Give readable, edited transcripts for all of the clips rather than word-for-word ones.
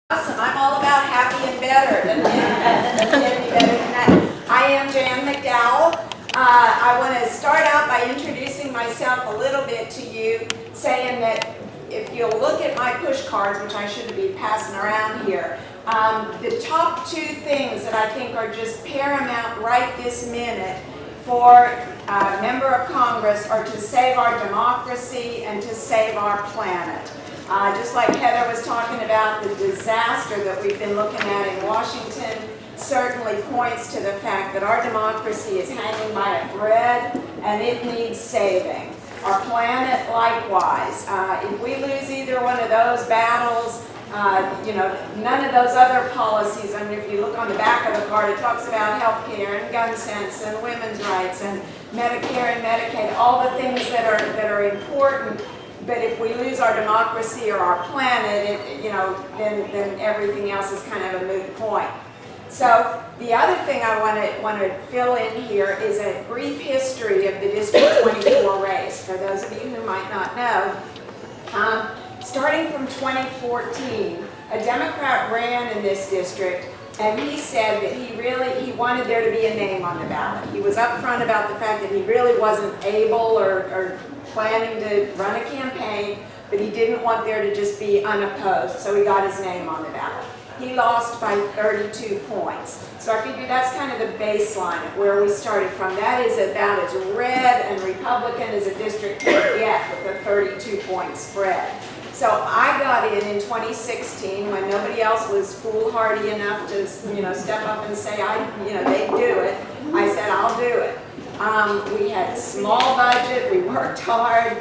Awesome. I'm all about happy and better. Doesn't get any better than that. I am Jan McDowell. I want to start out by introducing myself a little bit to you, saying that if you'll look at my push cards, which I should be passing around here, the top two things that I think are just paramount right this minute for a member of Congress are to save our democracy and to save our planet. Just like Heather was talking about, the disaster that we've been looking at in Washington certainly points to the fact that our democracy is hanging by a thread and it needs saving. Our planet likewise. If we lose either one of those battles, none of those other policies, I mean, if you look on the back of the card, it talks about health care and gun sense and women's rights and Medicare and Medicaid, all the things that are important. But if we lose our democracy or our planet, then everything else is kind of a moot point. So the other thing I want to fill in here is a brief history of the District 24 race. For those of you who might not know, starting from 2014, a Democrat ran in this district, and he said that he wanted there to be a name on the ballot. He was upfront about the fact that he really wasn't able or planning to run a campaign, but he didn't want there to just be unopposed, so he got his name on the ballot. He lost by 32 points. So I figured that's kind of the baseline of where we started from. That is about as red and Republican as a district can get with a 32-point spread. So I got in 2016 when nobody else was foolhardy enough to step up and say they'd do it. I said, I'll do it. We had a small budget, we worked hard,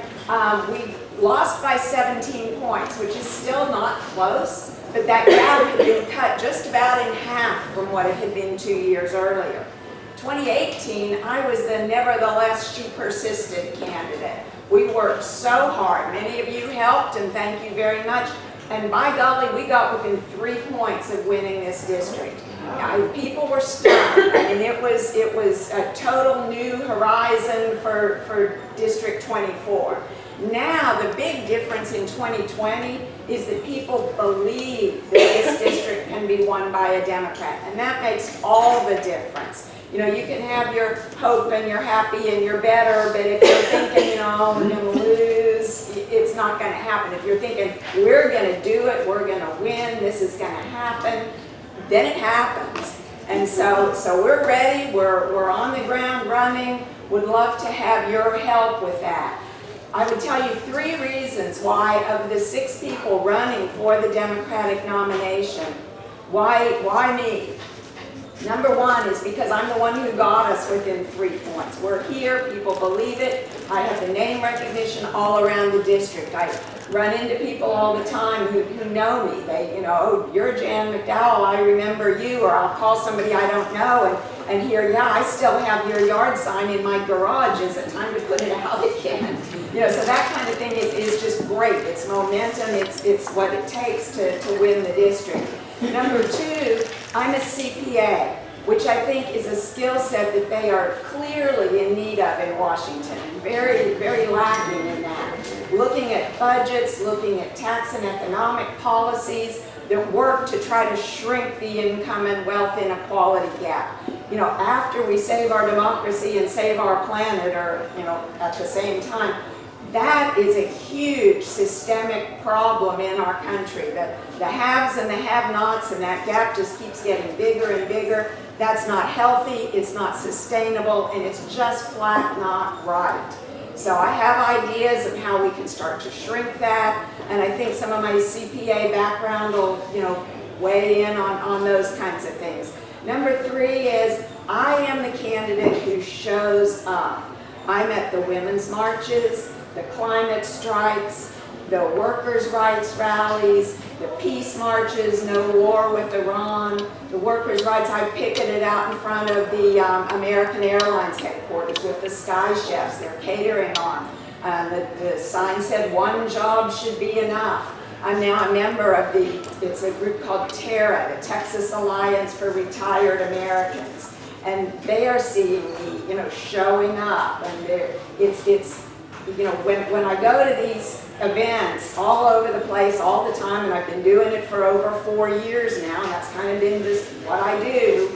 we lost by 17 points, which is still not close, but that gap had been cut just about in half from what it had been 2 years earlier. 2018, I was the nevertheless she persisted candidate. We worked so hard. Many of you helped, and thank you very much. And by golly, we got within 3 points of winning this district. People were stunned. I mean, it was a total new horizon for District 24. Now, the big difference in 2020 is that people believe that this district can be won by a Democrat, and that makes all the difference. You can have your hope and you're happy and you're better, but if you're thinking, we're going to lose, it's not going to happen. If you're thinking, we're going to do it, we're going to win, this is going to happen, then it happens. And so we're ready, we're on the ground running, would love to have your help with that. I would tell you 3 reasons why, of the 6 people running for the Democratic nomination, why me? Number 1 is because I'm the one who got us within 3 points. We're here, people believe it. I have the name recognition all around the district. I run into people all the time who know me. They, oh, you're Jan McDowell, I remember you, or I'll call somebody I don't know and hear, yeah, I still have your yard sign in my garage. Is it time to put it out again? So that kind of thing is just great. It's momentum, it's what it takes to win the district. Number 2, I'm a CPA, which I think is a skill set that they are clearly in need of in Washington. Very, very lacking in that. Looking at budgets, looking at tax and economic policies that work to try to shrink the income and wealth inequality gap. After we save our democracy and save our planet, or, at the same time, that is a huge systemic problem in our country. The haves and the have-nots, and that gap just keeps getting bigger and bigger. That's not healthy, it's not sustainable, and it's just flat not right. So I have ideas of how we can start to shrink that, and I think some of my CPA background will, weigh in on those kinds of things. Number 3 is I am the candidate who shows up. I'm at the women's marches, the climate strikes, the workers' rights rallies, the peace marches, no war with Iran, the workers' rights. I picketed out in front of the American Airlines headquarters with the Sky Chefs, their catering arm. The sign said, "One job should be enough." I'm now a member of it's a group called TERA, the Texas Alliance for Retired Americans. And they are seeing me, showing up, and it's when I go to these events all over the place all the time, and I've been doing it for over 4 years now, and that's kind of been just what I do.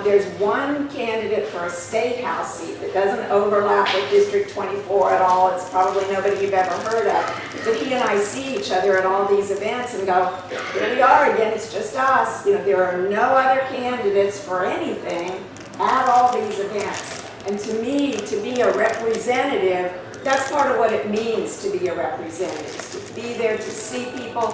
There's one candidate for a state house seat that doesn't overlap with District 24 at all. It's probably nobody you've ever heard of. But he and I see each other at all these events and go, here we are again, it's just us. You know, there are no other candidates for anything at all these events. And to me, to be a representative, that's part of what it means to be a representative, to be there to see people